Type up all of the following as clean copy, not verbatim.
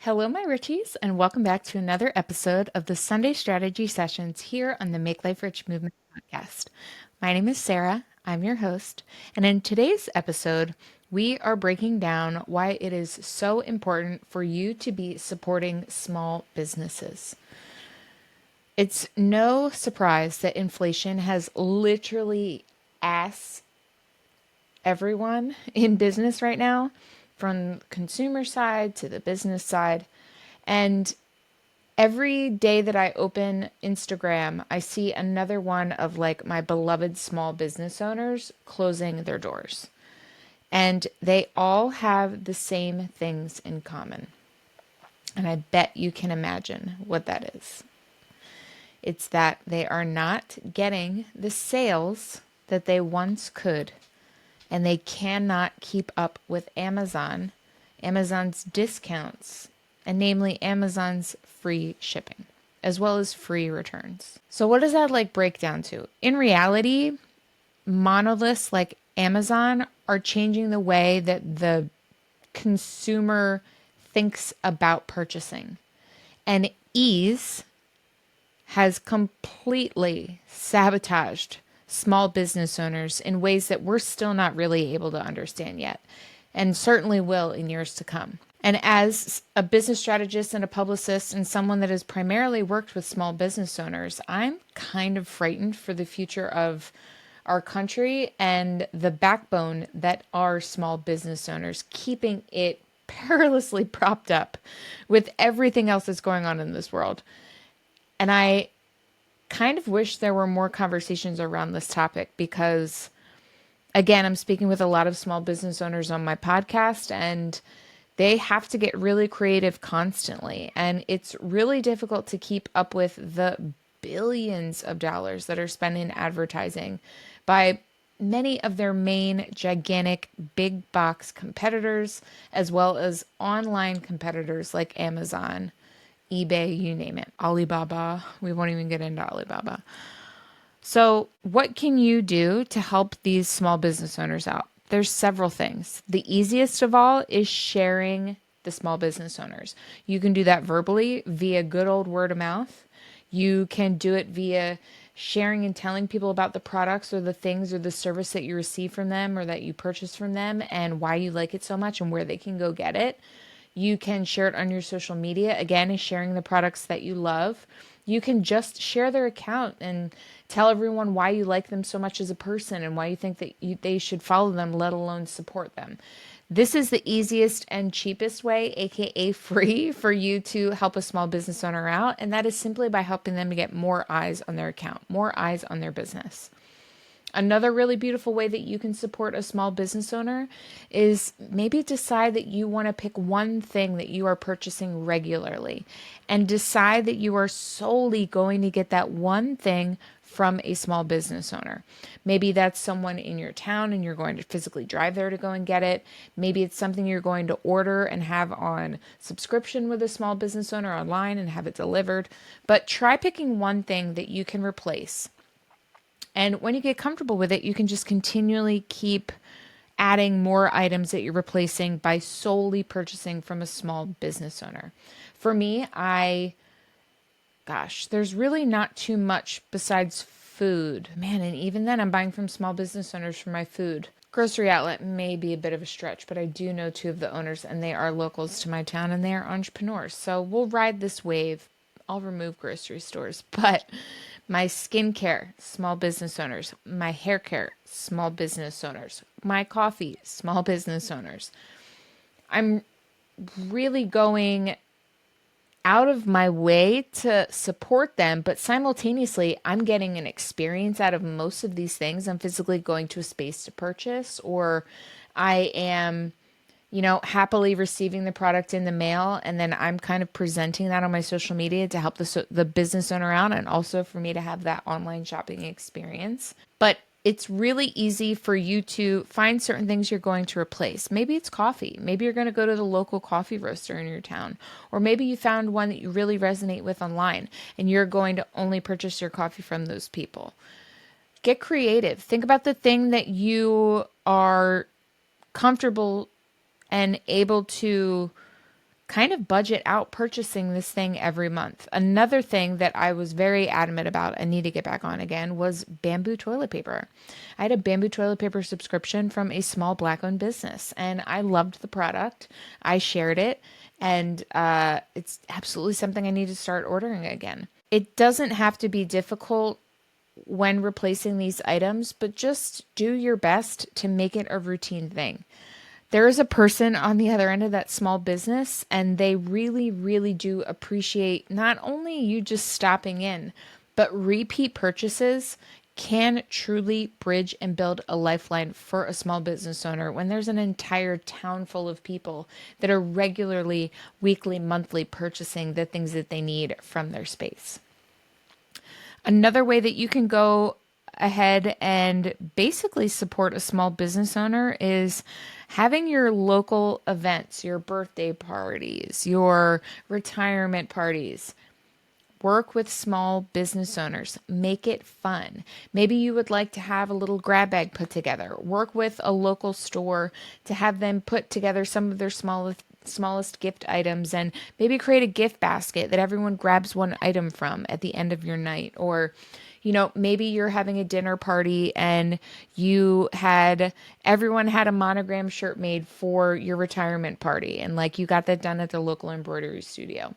Hello, my Richies, and welcome back to another episode of the Sunday Strategy Sessions here on the Make Life Rich Movement podcast. My name is Sarah, I'm your host, and in today's episode, we are breaking down why it is so important for you to be supporting small businesses. It's no surprise that inflation has literally ass everyone in business right now, from consumer side to the business side. And every day that I open Instagram, I see another one of like my beloved small business owners closing their doors. And they all have the same things in common. And I bet you can imagine what that is. It's that they are not getting the sales that they once could, and they cannot keep up with Amazon's discounts, and namely Amazon's free shipping, as well as free returns. So what does that break down to? In reality, monoliths like Amazon are changing the way that the consumer thinks about purchasing. And ease has completely sabotaged small business owners in ways that we're still not really able to understand yet, and certainly will in years to come. And as a business strategist and a publicist and someone that has primarily worked with small business owners, I'm kind of frightened for the future of our country and the backbone that are small business owners, keeping it perilously propped up with everything else that's going on in this world. And I kind of wish there were more conversations around this topic because, again, I'm speaking with a lot of small business owners on my podcast, and they have to get really creative constantly. And it's really difficult to keep up with the billions of dollars that are spent in advertising by many of their main gigantic big box competitors, as well as online competitors like Amazon, eBay, you name it, Alibaba. We won't even get into Alibaba. So, what can you do to help these small business owners out? There's several things. The easiest of all is sharing the small business owners. You can do that verbally via good old word of mouth. You can do it via sharing and telling people about the products or the things or the service that you receive from them or that you purchase from them and why you like it so much and where they can go get it. You can share it on your social media. Again, is sharing the products that you love. You can just share their account and tell everyone why you like them so much as a person and why you think that they should follow them, let alone support them. This is the easiest and cheapest way, aka free, for you to help a small business owner out. And that is simply by helping them to get more eyes on their account, more eyes on their business. Another really beautiful way that you can support a small business owner is maybe decide that you want to pick one thing that you are purchasing regularly and decide that you are solely going to get that one thing from a small business owner. Maybe that's someone in your town and you're going to physically drive there to go and get it. Maybe it's something you're going to order and have on subscription with a small business owner online and have it delivered. But try picking one thing that you can replace. And when you get comfortable with it, you can just continually keep adding more items that you're replacing by solely purchasing from a small business owner. For me, there's really not too much besides food. Man, and even then I'm buying from small business owners for my food. Grocery outlet may be a bit of a stretch, but I do know two of the owners and they are locals to my town and they are entrepreneurs. So we'll ride this wave. I'll remove grocery stores, but my skincare, small business owners. My hair care, small business owners. My coffee, small business owners. I'm really going out of my way to support them, but simultaneously, I'm getting an experience out of most of these things. I'm physically going to a space to purchase, or I am happily receiving the product in the mail, and then I'm kind of presenting that on my social media to help the business owner out and also for me to have that online shopping experience. But it's really easy for you to find certain things you're going to replace. Maybe it's coffee. Maybe you're going to go to the local coffee roaster in your town. Or maybe you found one that you really resonate with online and you're going to only purchase your coffee from those people. Get creative. Think about the thing that you are comfortable and able to kind of budget out purchasing this thing every month. Another thing that I was very adamant about and need to get back on again was bamboo toilet paper. I had a bamboo toilet paper subscription from a small Black-owned business, and I loved the product. I shared it, and it's absolutely something I need to start ordering again. It doesn't have to be difficult when replacing these items, but just do your best to make it a routine thing. There is a person on the other end of that small business, and they really, really do appreciate not only you just stopping in, but repeat purchases can truly bridge and build a lifeline for a small business owner when there's an entire town full of people that are regularly, weekly, monthly purchasing the things that they need from their space. Another way that you can go ahead and basically support a small business owner is having your local events, your birthday parties, your retirement parties. Work with small business owners. Make it fun. Maybe you would like to have a little grab bag put together. Work with a local store to have them put together some of their smallest gift items, and maybe create a gift basket that everyone grabs one item from at the end of your night. Or maybe you're having a dinner party and everyone had a monogram shirt made for your retirement party, and like you got that done at the local embroidery studio.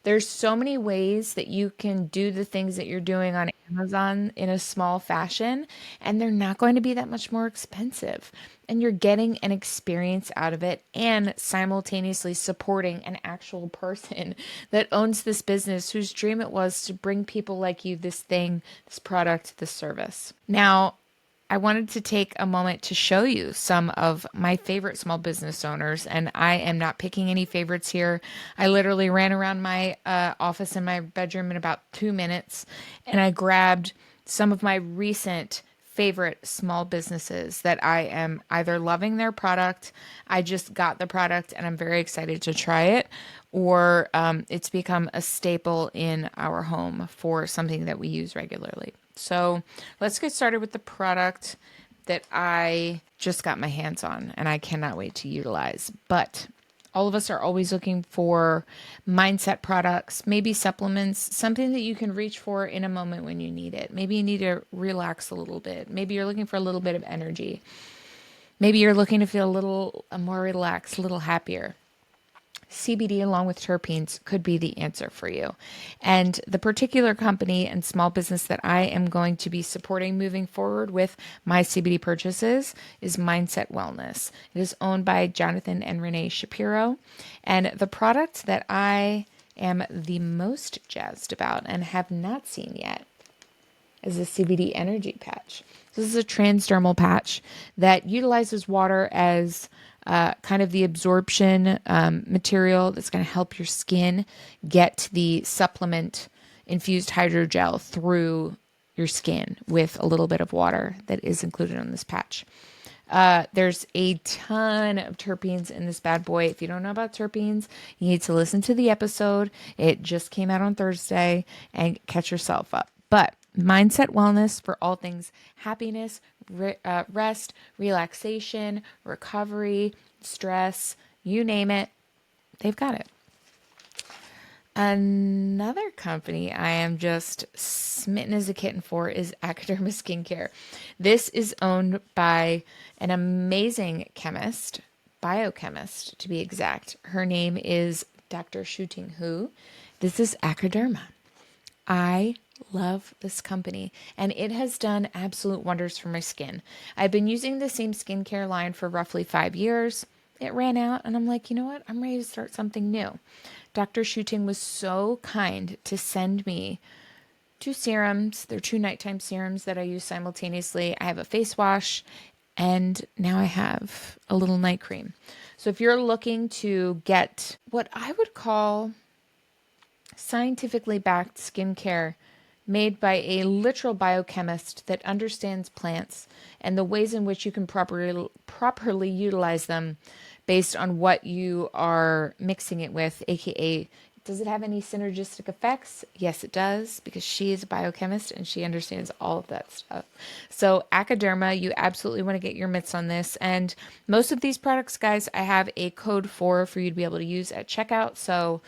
There's so many ways that you can do the things that you're doing on Amazon in a small fashion, and they're not going to be that much more expensive. And you're getting an experience out of it and simultaneously supporting an actual person that owns this business whose dream it was to bring people like you this thing, this product, this service. Now, I wanted to take a moment to show you some of my favorite small business owners, and I am not picking any favorites here. I literally ran around my office in my bedroom in about 2 minutes, and I grabbed some of my recent favorite small businesses that I am either loving their product, I just got the product and I'm very excited to try it, or it's become a staple in our home for something that we use regularly. So let's get started with the product that I just got my hands on and I cannot wait to utilize. But all of us are always looking for mindset products, maybe supplements, something that you can reach for in a moment when you need it. Maybe you need to relax a little bit. Maybe you're looking for a little bit of energy. Maybe you're looking to feel a little more relaxed, a little happier. CBD along with terpenes could be the answer for you. And the particular company and small business that I am going to be supporting moving forward with my CBD purchases is Mindset Wellness. It is owned by Jonathan and Renee Shapiro. And the product that I am the most jazzed about and have not seen yet is a CBD energy patch. This is a transdermal patch that utilizes water as kind of the absorption material that's going to help your skin get the supplement infused hydrogel through your skin with a little bit of water that is included on this patch. There's a ton of terpenes in this bad boy. If you don't know about terpenes, you need to listen to the episode. It just came out on Thursday and catch yourself up. But Mindset Wellness for all things happiness, rest, relaxation, recovery, stress, you name it, they've got it. Another company I am just smitten as a kitten for is Academa Skincare. This is owned by an amazing chemist, biochemist to be exact. Her name is Dr. Shooting Hu. This is Academa. I love this company, and it has done absolute wonders for my skin. I've been using the same skincare line for roughly 5 years. It ran out, and I'm like, you know what? I'm ready to start something new. Dr. Shooting was so kind to send me 2 serums. They're 2 nighttime serums that I use simultaneously. I have a face wash, and now I have a little night cream. So if you're looking to get what I would call scientifically backed skincare made by a literal biochemist that understands plants and the ways in which you can properly utilize them based on what you are mixing it with, aka Does it have any synergistic effects? Yes, it does, because she is a biochemist and she understands all of that stuff. So Acaderma, you absolutely want to get your mitts on this. And most of these products, guys, I have a code for you to be able to use at checkout. So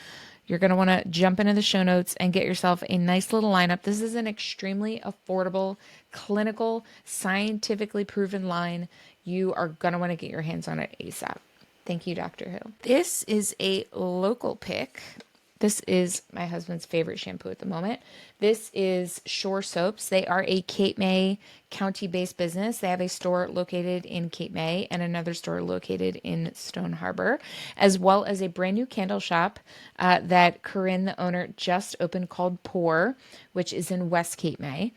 you're going to want to jump into the show notes and get yourself a nice little lineup. This is an extremely affordable, clinical, scientifically proven line. You are going to want to get your hands on it ASAP. Thank you, Dr. Who. This is a local pick. This is my husband's favorite shampoo at the moment. This is Shore Soaps. They are a Cape May County-based business. They have a store located in Cape May and another store located in Stone Harbor, as well as a brand new candle shop that Corinne, the owner, just opened called Pour, which is in West Cape May.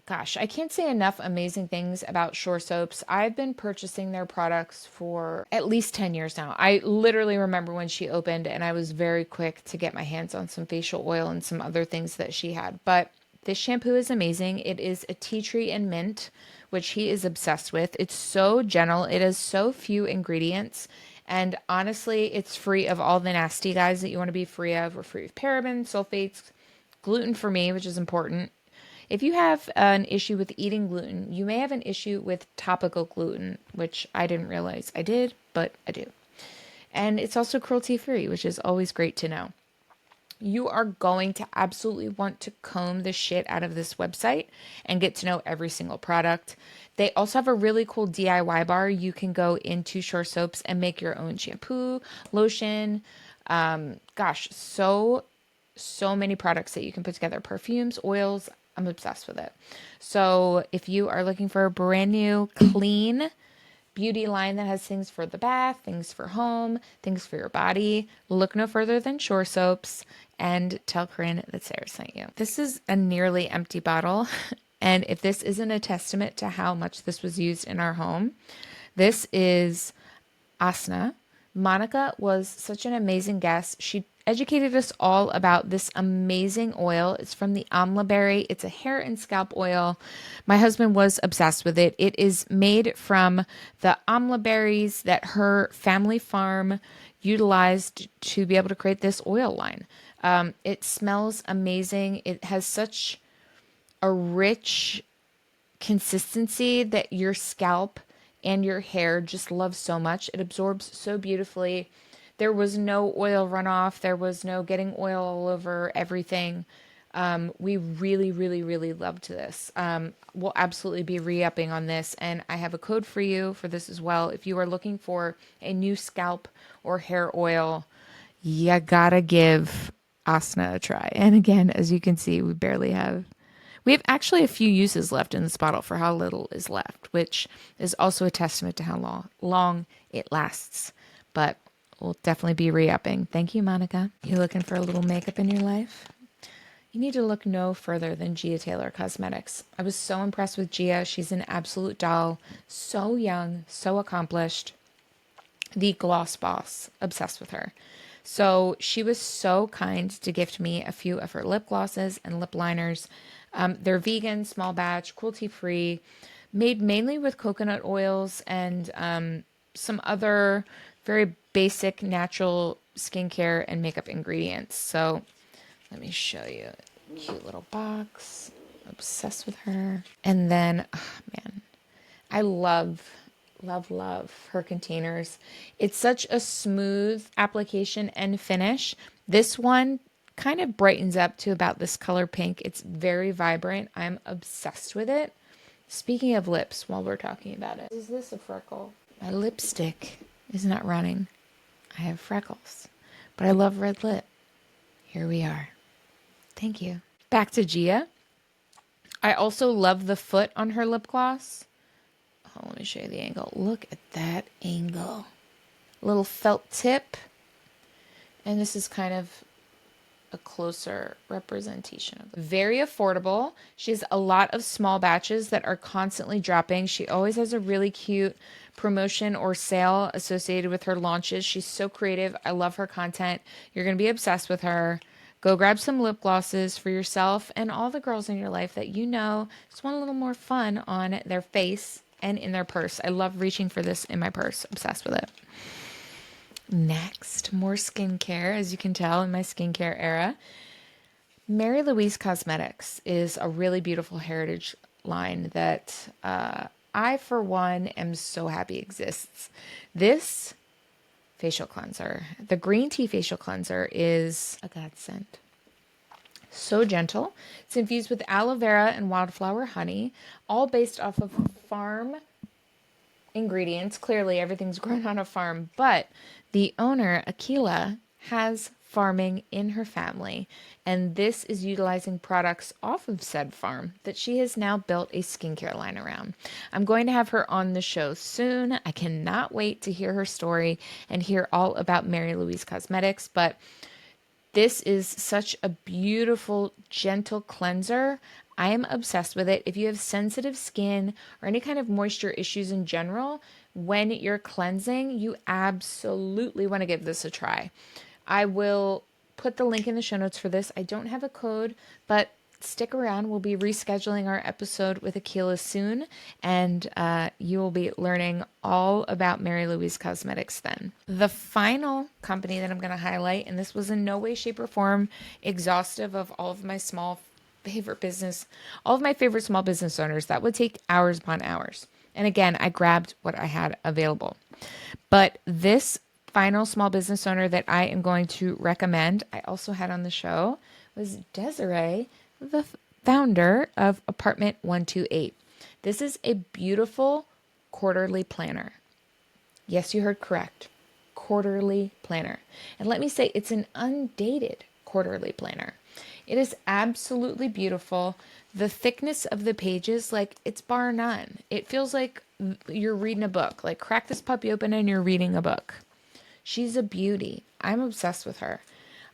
Gosh, I can't say enough amazing things about Shore Soaps. I've been purchasing their products for at least 10 years now. I literally remember when she opened and I was very quick to get my hands on some facial oil and some other things that she had. But this shampoo is amazing. It is a tea tree and mint, which he is obsessed with. It's so gentle. It has so few ingredients. And honestly, it's free of all the nasty guys that you want to be free of. We're free of parabens, sulfates, gluten for me, which is important. If you have an issue with eating gluten, you may have an issue with topical gluten, which I didn't realize I did, but I do. And it's also cruelty-free, which is always great to know. You are going to absolutely want to comb the shit out of this website and get to know every single product. They also have a really cool DIY bar. You can go into Shore Soaps and make your own shampoo, lotion. So many products that you can put together. Perfumes, oils. I'm obsessed with it. So if you are looking for a brand new, clean beauty line that has things for the bath, things for home, things for your body, look no further than Shore Soaps and tell Corinne that Sarah sent you. This is a nearly empty bottle. And if this isn't a testament to how much this was used in our home, this is Asna. Monica was such an amazing guest. She educated us all about this amazing oil. It's from the amla berry. It's a hair and scalp oil. My husband was obsessed with it. It is made from the amla berries that her family farm utilized to be able to create this oil line. It smells amazing. It has such a rich consistency that your scalp and your hair just love so much. It absorbs so beautifully. There was no oil runoff. There was no getting oil all over everything. We really, really, really loved this. We'll absolutely be re-upping on this. And I have a code for you for this as well. If you are looking for a new scalp or hair oil, you gotta give Asana a try. And again, as you can see, we have actually a few uses left in this bottle for how little is left, which is also a testament to how long it lasts. But we'll definitely be re-upping. Thank you, Monica. You looking for a little makeup in your life? You need to look no further than Gia Taylor Cosmetics. I was so impressed with Gia. She's an absolute doll. So young, so accomplished. The gloss boss. Obsessed with her. So she was so kind to gift me a few of her lip glosses and lip liners. They're vegan, small batch, cruelty-free, made mainly with coconut oils and some other very basic natural skincare and makeup ingredients. So let me show you. Cute little box. Obsessed with her. And then, oh man, I love her containers. It's such a smooth application and finish. This one kind of brightens up to about this color pink. It's very vibrant. I'm obsessed with it. Speaking of lips, while we're talking about it, is this a freckle? My lipstick is not running. I have freckles, but I love red lip. Here we are. Thank you. Back to Gia. I also love the foot on her lip gloss. Oh, let me show you the angle. Look at that angle. A little felt tip. And this is kind of a closer representation of it. Very affordable. She has a lot of small batches that are constantly dropping. She always has a really cute promotion or sale associated with her launches. She's so creative. I love her content. You're going to be obsessed with her. Go grab some lip glosses for yourself and all the girls in your life that you know just want a little more fun on their face and in their purse. I love reaching for this in my purse. Obsessed with it. Next, more skincare, as you can tell in my skincare era. Mary Louise Cosmetics is a really beautiful heritage line that I, for one, am so happy exists. This facial cleanser, the green tea facial cleanser, is a godsend. So gentle. It's infused with aloe vera and wildflower honey, all based off of farm ingredients. Clearly, everything's grown on a farm, but the owner, Akila, has farming in her family, and this is utilizing products off of said farm that she has now built a skincare line around. I'm going to have her on the show soon. I cannot wait to hear her story and hear all about Mary Louise Cosmetics, but this is such a beautiful, gentle cleanser. I am obsessed with it. If you have sensitive skin or any kind of moisture issues in general, when you're cleansing, you absolutely want to give this a try. I will put the link in the show notes for this. I don't have a code, but stick around. We'll be rescheduling our episode with Akila soon, and you will be learning all about Mary Louise Cosmetics then. The final company that I'm going to highlight, and this was in no way, shape, or form exhaustive of all of my all of my favorite small business owners. That would take hours upon hours. And again, I grabbed what I had available. But this final small business owner that I am going to recommend, I also had on the show, was Desiree, the founder of Apartment 128. This is a beautiful quarterly planner. Yes, you heard correct. Quarterly planner. And let me say, it's an undated quarterly planner. It is absolutely beautiful. The thickness of the pages, like, it's bar none. It feels like you're reading a book. Like, crack this puppy open and you're reading a book. She's a beauty. I'm obsessed with her.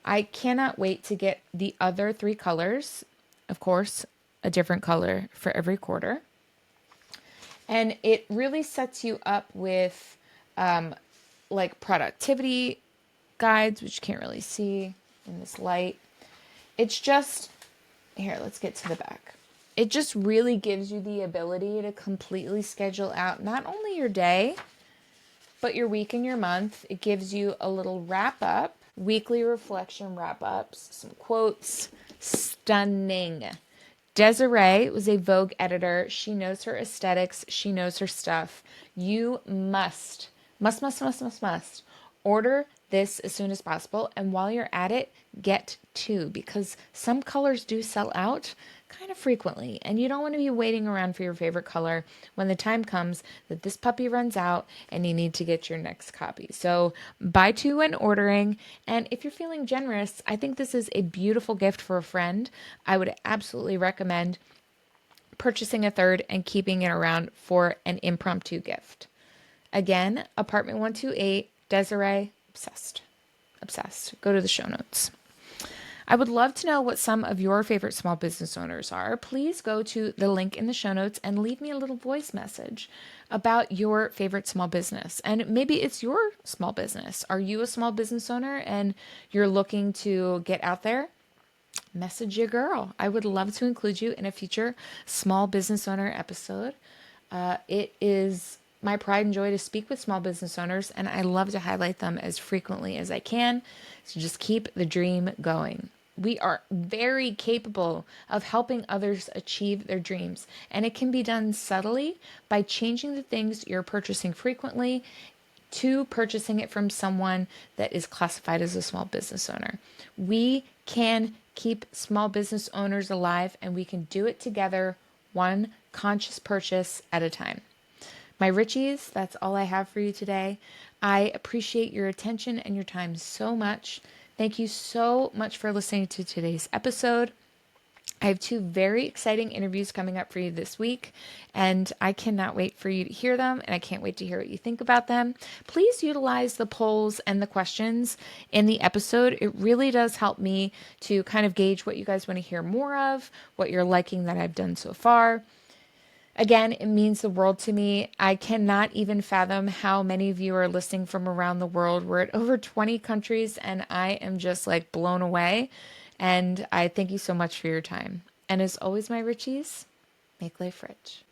I cannot wait to get the other 3 colors. Of course, a different color for every quarter. And it really sets you up with like productivity guides, which you can't really see in this light. It's just, here, let's get to the back. It just really gives you the ability to completely schedule out not only your day, but your week and your month. It gives you a little wrap up, weekly reflection wrap ups, some quotes. Stunning. Desiree was a Vogue editor. She knows her aesthetics. She knows her stuff. You must order this as soon as possible. And while you're at it, get 2, because some colors do sell out kind of frequently, and you don't want to be waiting around for your favorite color when the time comes that this puppy runs out and you need to get your next copy. So buy 2 when ordering, and if you're feeling generous, I think this is a beautiful gift for a friend. I would absolutely recommend purchasing a 3rd and keeping it around for an impromptu gift. Again, Apartment 128, Desiree, obsessed. Go to the show notes. I would love to know what some of your favorite small business owners are. Please go to the link in the show notes and leave me a little voice message about your favorite small business. And maybe it's your small business. Are you a small business owner and you're looking to get out there? Message your girl. I would love to include you in a future small business owner episode. It is my pride and joy to speak with small business owners, and I love to highlight them as frequently as I can. So just keep the dream going. We are very capable of helping others achieve their dreams, and it can be done subtly by changing the things you're purchasing frequently to purchasing it from someone that is classified as a small business owner. We can keep small business owners alive, and we can do it together, one conscious purchase at a time. My Richies, that's all I have for you today. I appreciate your attention and your time so much. Thank you so much for listening to today's episode. I have 2 very exciting interviews coming up for you this week, and I cannot wait for you to hear them, and I can't wait to hear what you think about them. Please utilize the polls and the questions in the episode. It really does help me to kind of gauge what you guys want to hear more of, what you're liking that I've done so far. Again, it means the world to me. I cannot even fathom how many of you are listening from around the world. We're at over 20 countries, and I am just like blown away. And I thank you so much for your time. And as always, my Richies, make life rich.